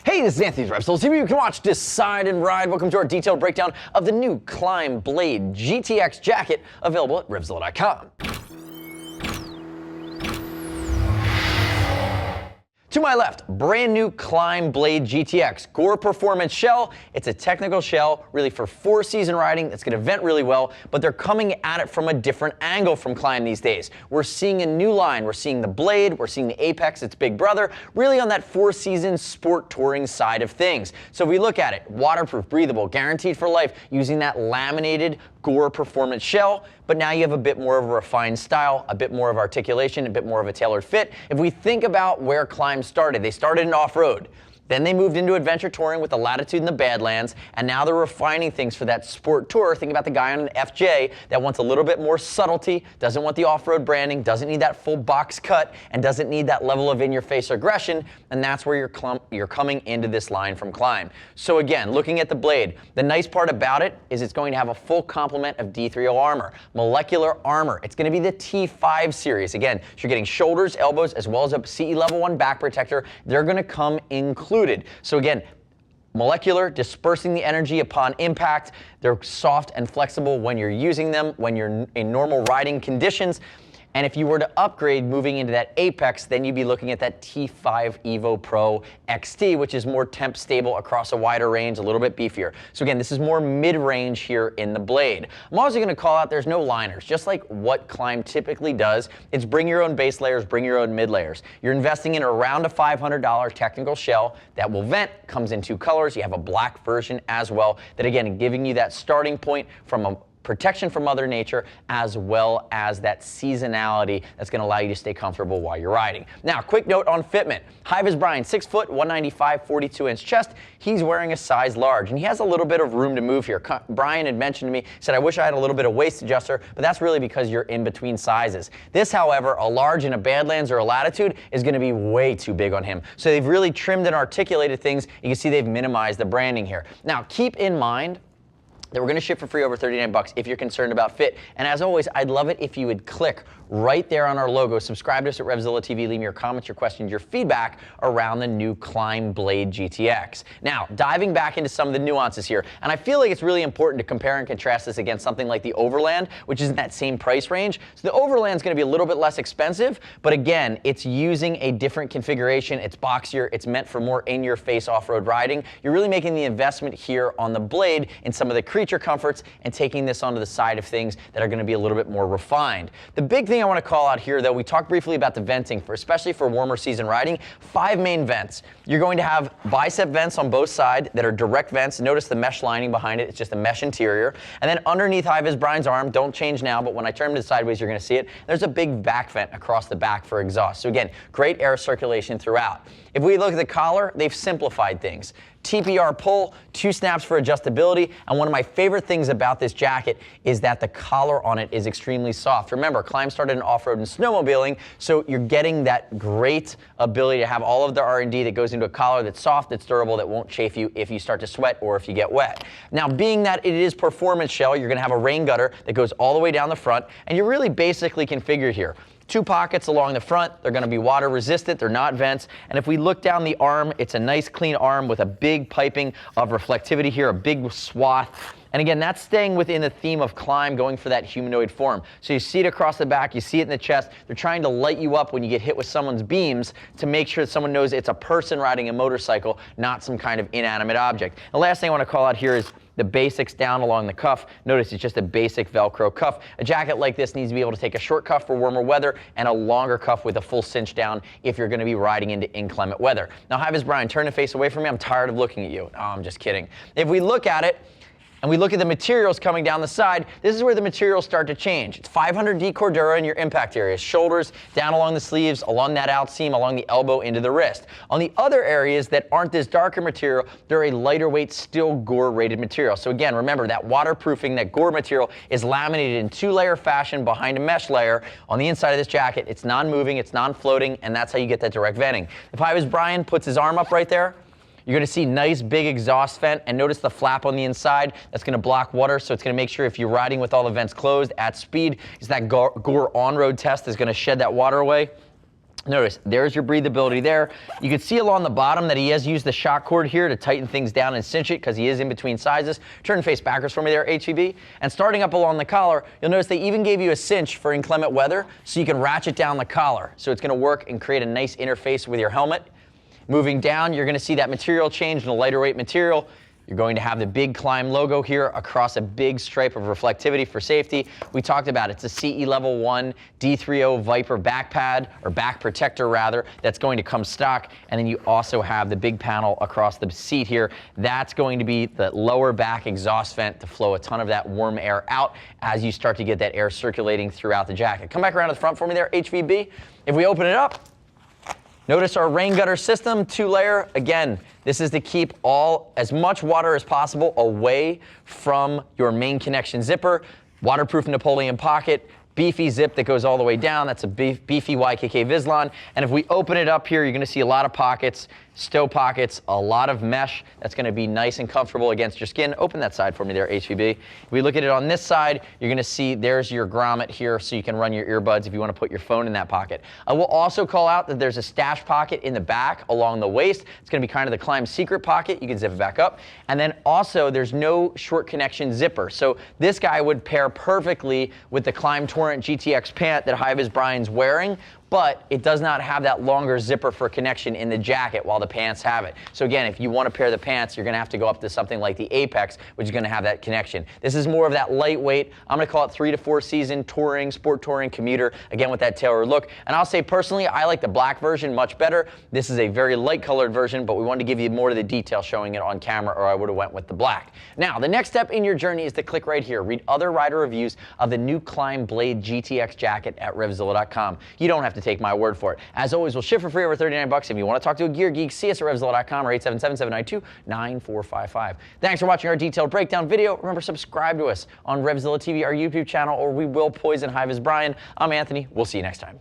Hey, this is Anthony's RevZilla TV. You can watch, decide, and ride. Welcome to our detailed breakdown of the new Klim Blade GTX jacket, available at RevZilla.com. To my left, brand new Klim Blade GTX Gore Performance shell. It's a technical shell, really for four-season riding. That's going to vent really well, but they're coming at it from a different angle from Klim these days. We're seeing a new line. We're seeing the Blade. We're seeing the Apex, its big brother, really on that four-season sport touring side of things. So if we look at it, waterproof, breathable, guaranteed for life, using that laminated Gore Performance shell, but now you have a bit more of a refined style, a bit more of articulation, a bit more of a tailored fit. If we think about where Klim started, they started in off-road. Then they moved into adventure touring with the Latitude and the Badlands, and now they're refining things for that sport tour. Think about the guy on an FJ that wants a little bit more subtlety, doesn't want the off-road branding, doesn't need that full box cut, and doesn't need that level of in-your-face aggression, and that's where you're coming into this line from Klim. So again, looking at the Blade, the nice part about it is it's going to have a full complement of D3O armor, molecular armor. It's going to be the T5 series. Again, so you're getting shoulders, elbows, as well as a CE level 1 back protector. They're going to come included. So again, molecular, dispersing the energy upon impact. They're soft and flexible when you're using them, when you're in normal riding conditions. And if you were to upgrade moving into that Apex, then you'd be looking at that T5 Evo Pro XT, which is more temp stable across a wider range, a little bit beefier. So again, this is more mid-range here in the Blade. I'm also going to call out there's no liners. Just like what Klim typically does, it's bring your own base layers, bring your own mid layers. You're investing in around a $500 technical shell that will vent, comes in two colors. You have a black version as well, that again, giving you that starting point from a protection from Mother Nature, as well as that seasonality that's going to allow you to stay comfortable while you're riding. Now, quick note on fitment. Hive is Brian, 6 foot, 195, 42-inch chest. He's wearing a size large, and he has a little bit of room to move here. Brian had mentioned to me, said, I wish I had a little bit of waist adjuster, but that's really because you're in between sizes. This, however, a large in a Badlands or a Latitude is going to be way too big on him. So they've really trimmed and articulated things. You can see they've minimized the branding here. Now, keep in mind that we're going to ship for free over 39 bucks if you're concerned about fit. And as always, I'd love it if you would click right there on our logo. Subscribe to us at RevZilla TV. Leave me your comments, your questions, your feedback around the new Klim Blade GTX. Now, diving back into some of the nuances here, and I feel like it's really important to compare and contrast this against something like the Overland, which is in that same price range. So the Overland is going to be a little bit less expensive, but again, it's using a different configuration. It's boxier. It's meant for more in-your-face off-road riding. You're really making the investment here on the Blade in some of the creature comforts and taking this onto the side of things that are going to be a little bit more refined. The big thing I want to call out here, though, we talked briefly about the venting, especially for warmer season riding. 5 main vents. You're going to have bicep vents on both sides that are direct vents. Notice the mesh lining behind it. It's just a mesh interior. And then underneath Hive is Brian's arm. Don't change now, but when I turn it sideways, you're going to see it. There's a big back vent across the back for exhaust. So again, great air circulation throughout. If we look at the collar, they've simplified things. TPR pull, 2 snaps for adjustability, and one of my favorite things about this jacket is that the collar on it is extremely soft. Remember, Klim started in off-road and snowmobiling, so you're getting that great ability to have all of the R&D that goes into a collar that's soft, that's durable, that won't chafe you if you start to sweat or if you get wet. Now, being that it is performance shell, you're going to have a rain gutter that goes all the way down the front, and you're really basically configured here. 2 pockets along the front. They're going to be water resistant. They're not vents. And if we look down the arm, it's a nice clean arm with a big piping of reflectivity here, a big swath. And again, that's staying within the theme of Klim, going for that humanoid form. So you see it across the back, you see it in the chest. They're trying to light you up when you get hit with someone's beams to make sure that someone knows it's a person riding a motorcycle, not some kind of inanimate object. The last thing I want to call out here is the basics down along the cuff. Notice it's just a basic Velcro cuff. A jacket like this needs to be able to take a short cuff for warmer weather and a longer cuff with a full cinch down if you're going to be riding into inclement weather. Now, Hive is Brian, turn the face away from me. I'm tired of looking at you. Oh, I'm just kidding. If we look at it, and we look at the materials coming down the side, this is where the materials start to change. It's 500D Cordura in your impact areas, shoulders, down along the sleeves, along that outseam, along the elbow, into the wrist. On the other areas that aren't this darker material, they're a lighter weight, still Gore rated material. So again, remember that waterproofing, that Gore material is laminated in 2-layer fashion behind a mesh layer. On the inside of this jacket, it's non-moving, it's non-floating, and that's how you get that direct venting. If I was Brian, puts his arm up right there, you're going to see nice big exhaust vent, and notice the flap on the inside. That's going to block water, so it's going to make sure if you're riding with all the vents closed at speed, is that Gore on-road test is going to shed that water away. Notice, there's your breathability there. You can see along the bottom that he has used the shock cord here to tighten things down and cinch it because he is in between sizes. Turn face backwards for me there, HVB. And starting up along the collar, you'll notice they even gave you a cinch for inclement weather so you can ratchet down the collar. So it's gonna work and create a nice interface with your helmet. Moving down, you're gonna see that material change in a lighter weight material. You're going to have the big Klim logo here across a big stripe of reflectivity for safety. We talked about it's a CE Level 1 D30 Viper back pad, or back protector rather, that's going to come stock. And then you also have the big panel across the seat here. That's going to be the lower back exhaust vent to flow a ton of that warm air out as you start to get that air circulating throughout the jacket. Come back around to the front for me there, HVB. If we open it up, notice our rain gutter system, 2-layer. Again, this is to keep as much water as possible away from your main connection zipper. Waterproof Napoleon pocket, beefy zip that goes all the way down. That's a beefy YKK Vislon. And if we open it up here, you're gonna see a lot of pockets, stow pockets, a lot of mesh. That's gonna be nice and comfortable against your skin. Open that side for me there, HVB. If we look at it on this side, you're gonna see there's your grommet here so you can run your earbuds if you wanna put your phone in that pocket. I will also call out that there's a stash pocket in the back along the waist. It's gonna be kind of the Klim secret pocket. You can zip it back up. And then also there's no short connection zipper. So this guy would pair perfectly with the Klim Torrent GTX pant that High Vis Brian's wearing, but it does not have that longer zipper for connection in the jacket while the pants have it. So again, if you want to pair the pants, you're gonna have to go up to something like the Apex, which is gonna have that connection. This is more of that lightweight, I'm gonna call it 3 to 4 season touring, sport touring commuter, again with that tailored look. And I'll say personally, I like the black version much better. This is a very light colored version, but we wanted to give you more of the detail showing it on camera, or I would have went with the black. Now, the next step in your journey is to click right here. Read other rider reviews of the new Klim Blade GTX jacket at RevZilla.com. You don't have to take my word for it. As always, we'll ship for free over 39 bucks. If you want to talk to a gear geek, see us at RevZilla.com or 877-792-9455. Thanks for watching our detailed breakdown video. Remember, subscribe to us on RevZilla TV, our YouTube channel, or we will poison High Vis Brian. I'm Anthony. We'll see you next time.